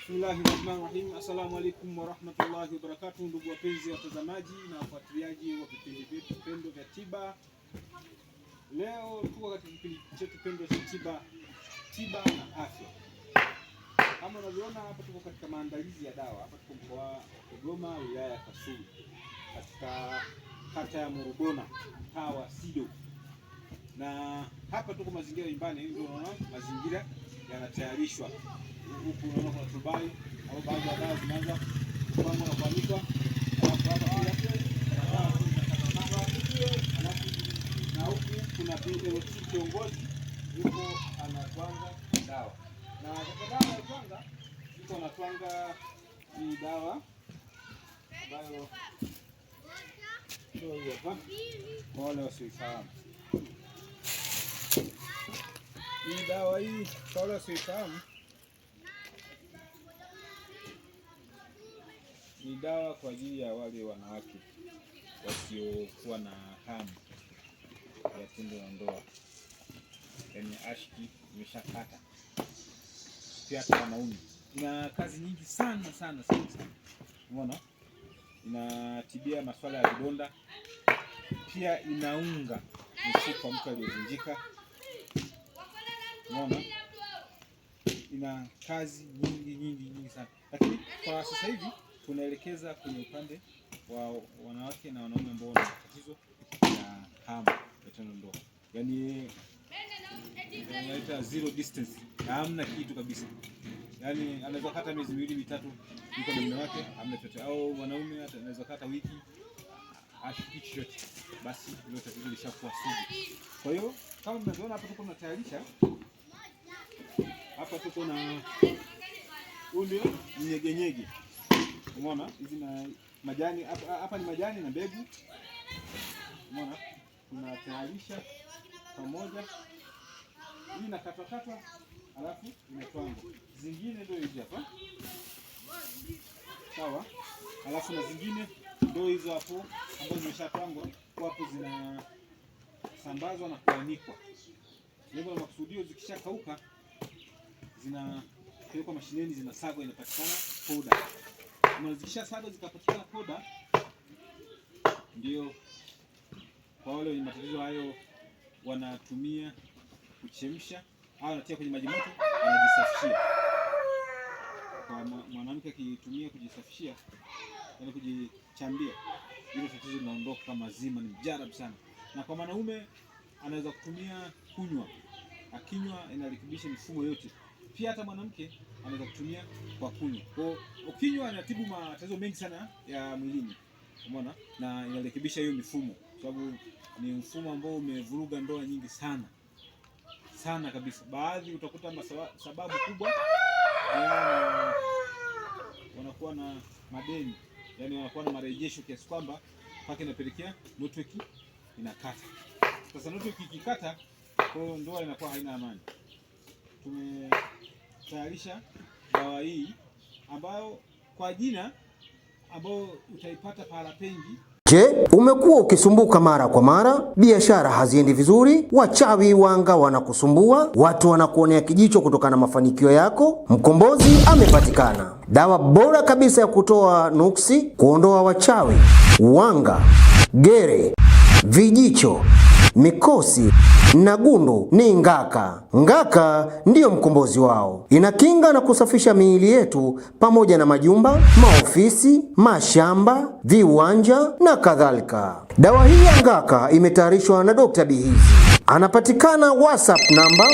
Bismillahirrahmanirrahim. Assalamu alaikum warahmatullahi wabarakatuh, ndugu wapenzi watazamaji na wafuatiliaji wa vipindi vyetu pendwa vya tiba. Leo tuko katika kipindi chetu pendwa cha tiba na afya. Kama unavyoona hapa, tuko katika maandalizi ya dawa. Hapa tuko mkoa wa Kigoma, wilaya ya Kasulu, katika kata ya Murubona, mtaa wa Sido. Na hapa tuko mazingira nyumbani, ndio unaona mazingira yanatayarishwa. Huku unaona kuna tubai au baadhi ya dawa zinaanza kupangwa na kuanikwa. Alafu hapa pia na huku kuna BLT kiongozi yuko anatwanga dawa. Na katika dawa ya kwanza yuko anatwanga hii dawa ambayo sio hapa. Kwa wale wasiofahamu hii dawa hii, kwa wale wasiofahamu, ni dawa kwa ajili ya wale wanawake wasiokuwa na hamu ya tendo la ndoa, yaani ashki imeshakata. Pia hata wanaume, ina kazi nyingi sana. Umeona, inatibia masuala ya vidonda, pia inaunga mfupa mtu aliyevunjika. Umeona, ina kazi nyingi sana, lakini kwa sasa hivi tunaelekeza kwenye upande wa wanawake na wanaume ambao wana tatizo la hamu ya tendo la ndoa, yaani inaita zero distance, hamna kitu kabisa. Yaani anaweza kata miezi 2-3 yuko na mume wake, hamna chochote. Au mwanaume anaweza kata wiki hashiki chochote, basi hilo tatizo lishakuwa sugu. Kwa hiyo kama mnavyoona hapa, tuko tunatayarisha hapa, tuko na ule nyegenyege. Umeona hizi na majani hapa ni majani na mbegu. Umeona, tunatayarisha pamoja. Hii nakatwa alafu inatwangwa. Zingine ndio hizi hapa, sawa. Alafu na zingine ndio hizo hapo ambazo zimeshatwangwa, kwa hapo zinasambazwa na kuanikwa. Lengo la makusudio, zikishakauka zinapelekwa mashineni, zinasagwa, inapatikana powder. Na zikishasaga zikapatikana powder, ndio kwa wale wenye matatizo hayo wanatumia kuchemsha au anatia kwenye maji moto, anajisafishia. Kwa mwanamke akitumia kujisafishia, yaani kujichambia, hilo tatizo linaondoka kama zima, ni mjarabu sana. Na kwa mwanaume anaweza kutumia kunywa, akinywa inarekebisha mifumo yote. Pia hata mwanamke anaweza kutumia kwa kunywa. Kwa ukinywa inatibu matatizo mengi sana ya mwilini. Umeona? Na inarekebisha hiyo mifumo, sababu ni mfumo ambao umevuruga ndoa nyingi sana kabisa. Baadhi utakuta sababu kubwa wanakuwa na madeni, yaani wanakuwa na marejesho kiasi kwamba mpaka inapelekea network inakata. Sasa network ikikata, kwa ndoa inakuwa haina amani. Tumetayarisha dawa hii ambayo kwa jina ambayo utaipata pahala pengi. Je, umekuwa ukisumbuka mara kwa mara, biashara haziendi vizuri, wachawi wanga wanakusumbua, watu wanakuonea kijicho kutokana na mafanikio yako? Mkombozi amepatikana. Dawa bora kabisa ya kutoa nuksi, kuondoa wachawi, wanga, gere, vijicho, mikosi na gundu ni Ngaka. Ngaka ndiyo mkombozi wao. Inakinga na kusafisha miili yetu pamoja na majumba, maofisi, mashamba, viwanja na kadhalika. Dawa hii ya Ngaka imetayarishwa na Dr. Bihizi. Anapatikana WhatsApp namba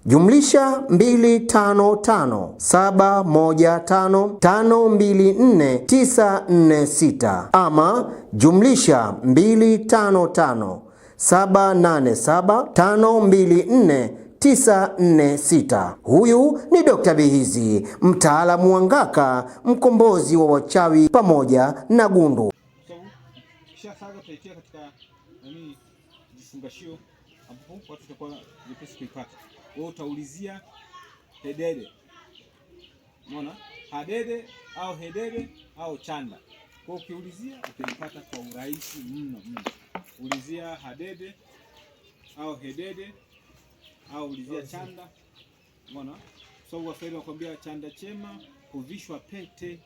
+2557155249446 ama +25578752496. Huyu ni Dr. Bihizi, mtaalamu wa Ngaka, mkombozi wa wachawi pamoja na gundu. Kisha saga tutaitia katika jifungashio ambapo watu watakuwa nyepesi kuipata. Wewe utaulizia hedede. Unaona? Hadede au hedede au chanda. Kwa ukiulizia utaipata kwa urahisi mno. Ulizia hadede au hedede au ulizia chanda. Unaona? So Waswahili wakwambia chanda chema kuvishwa pete.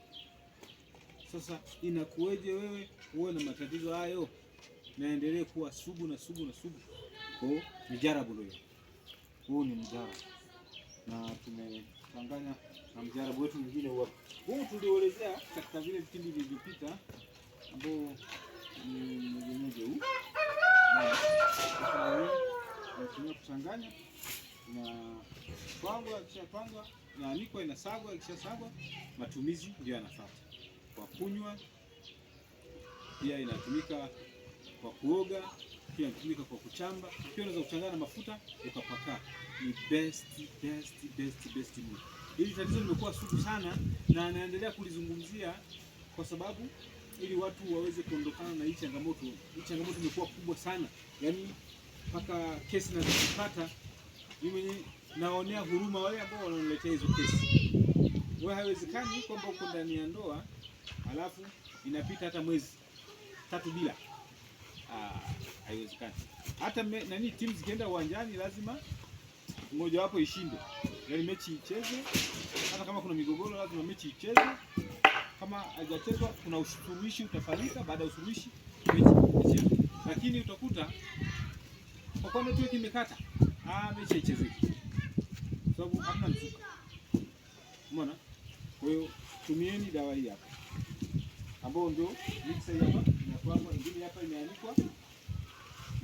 Sasa inakuweje wewe uwe na matatizo hayo naendelee kuwa sugu na sugu na sugu? Kwa mjarabu leo huu ni mjarabu, na tumechanganya na mjarabu wetu mwingine huu tulioelezea katika vile vipindi vilivyopita, ambao ni mmoja huu na kuchanganya na pangwa. Kisha pangwa na anikwa, inasagwa. Ikishasagwa matumizi ndio yanafuata. Kwa kunywa pia inatumika, kwa kuoga pia inatumika, kwa kuchamba pia unaweza kuchanganya na mafuta ukapaka. Ni best meal. Hili tatizo limekuwa sugu sana na naendelea kulizungumzia kwa sababu ili watu waweze kuondokana na hii changamoto. Hii changamoto imekuwa kubwa sana, yaani mpaka kesi nazipata mimi mwenyewe naonea huruma wale ambao wananiletea hizo kesi. Wewe haiwezekani kwamba uko ndani ya ndoa alafu inapita hata mwezi 3 bila. Haiwezekani. Hata timu zikienda uwanjani lazima mmoja wapo ishinde. Yaani mechi icheze, hata kama kuna migogoro lazima mechi icheze. Kama haijachezwa kuna usuluhishi utafanyika, baada ya usuluhishi mechi icheze. Lakini utakuta kwa kwamba tu kimekata, mechi ichezeki. Sababu hamna mzuka. Umeona? Kwa hiyo tumieni dawa hii hapa, ambao ndio mixer hapa inakwama, ingine hapa imeandikwa,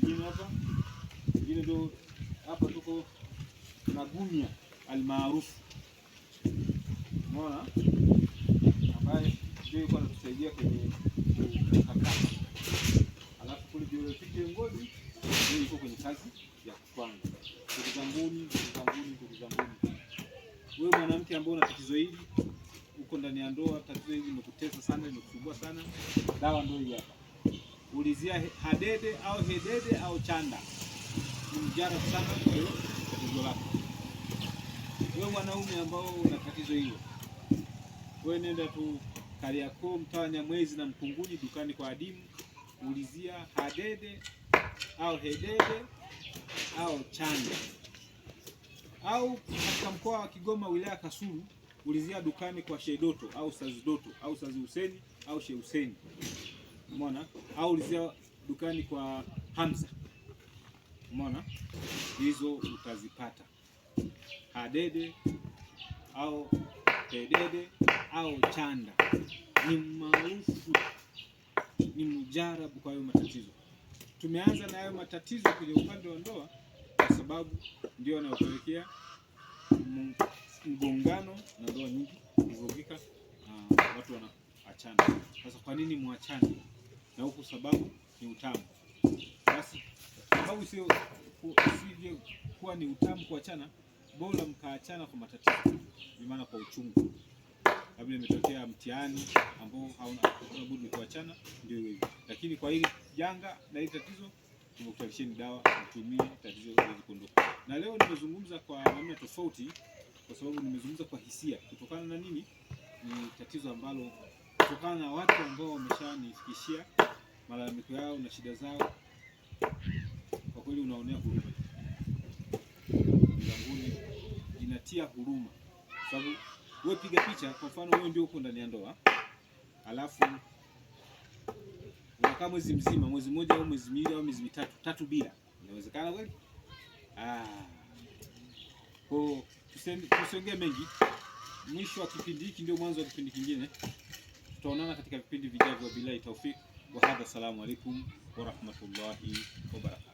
ingine hapa, ingine ndio hapa tuko na gunia almaarufu. Umeona? Ambaye ndio yuko anatusaidia kwenye kukata. Alafu kule ndio tike ngozi ndio yuko kwenye kazi ya kupanga. Ndugu zanguni. Wewe mwanamke ambaye una tatizo hili, uko ndani ya ndoa, tatizo hili limekutesa sana, limekusumbua sana, dawa ndio hii hapa. Ulizia hadede au hedede au chanda. Ni mjarabu sana kwa hiyo tatizo lako. Wewe mwanaume ambao una tatizo hilo, wewe nenda tu Kariakoo, mtaa Nyamwezi na Mkunguni, dukani kwa Adimu, ulizia hadede au hedede au chanda. Au katika mkoa wa Kigoma, wilaya Kasulu, ulizia dukani kwa Shedoto au Sazi Doto au Sazi Huseni au Sheikh Huseni. Umeona? Au ulizia dukani kwa Hamza. Umeona? Hizo utazipata. Hadede au hedede au chanda ni maarufu, ni mujarabu kwa hayo matatizo. Tumeanza na hayo matatizo kwenye upande wa ndoa kwa sababu ndio yanayopelekea mgongano na ndoa nyingi kuvurugika, watu wanaachana. Sasa kwa nini muachane? Na huku sababu ni utamu. Basi sababu sio kuwa ni utamu kuachana, bora mkaachana kwa matatizo, ni maana kwa uchungu. Labda imetokea mtihani ambao hauna budi kuachana, ndio hivyo. Lakini kwa hili janga na hili tatizo tumekutalisheni dawa, mtumie, tatizo liweze kuondoka. Na leo nimezungumza kwa namna tofauti kwa sababu nimezungumza kwa hisia. Kutokana na nini? Ni tatizo ambalo kutokana na watu ambao wameshanifikishia malalamiko yao na shida zao. Kwa kweli unaonea huruma. Mbinguni inatia huruma. Sababu wewe piga picha, kwa mfano wewe ndio uko ndani ya ndoa, alafu unakaa mwezi mzima, mwezi mmoja au mwezi miwili au miezi mitatu, 3 bila. Inawezekana kweli? Kwa tusiongee mengi. Mwisho wa kipindi hiki ndio mwanzo wa kipindi kingine. Tutaonana katika vipindi vijavyo. Billahi taufik wa hadha. Assalamu alaikum wa rahmatullahi wa barakatuh.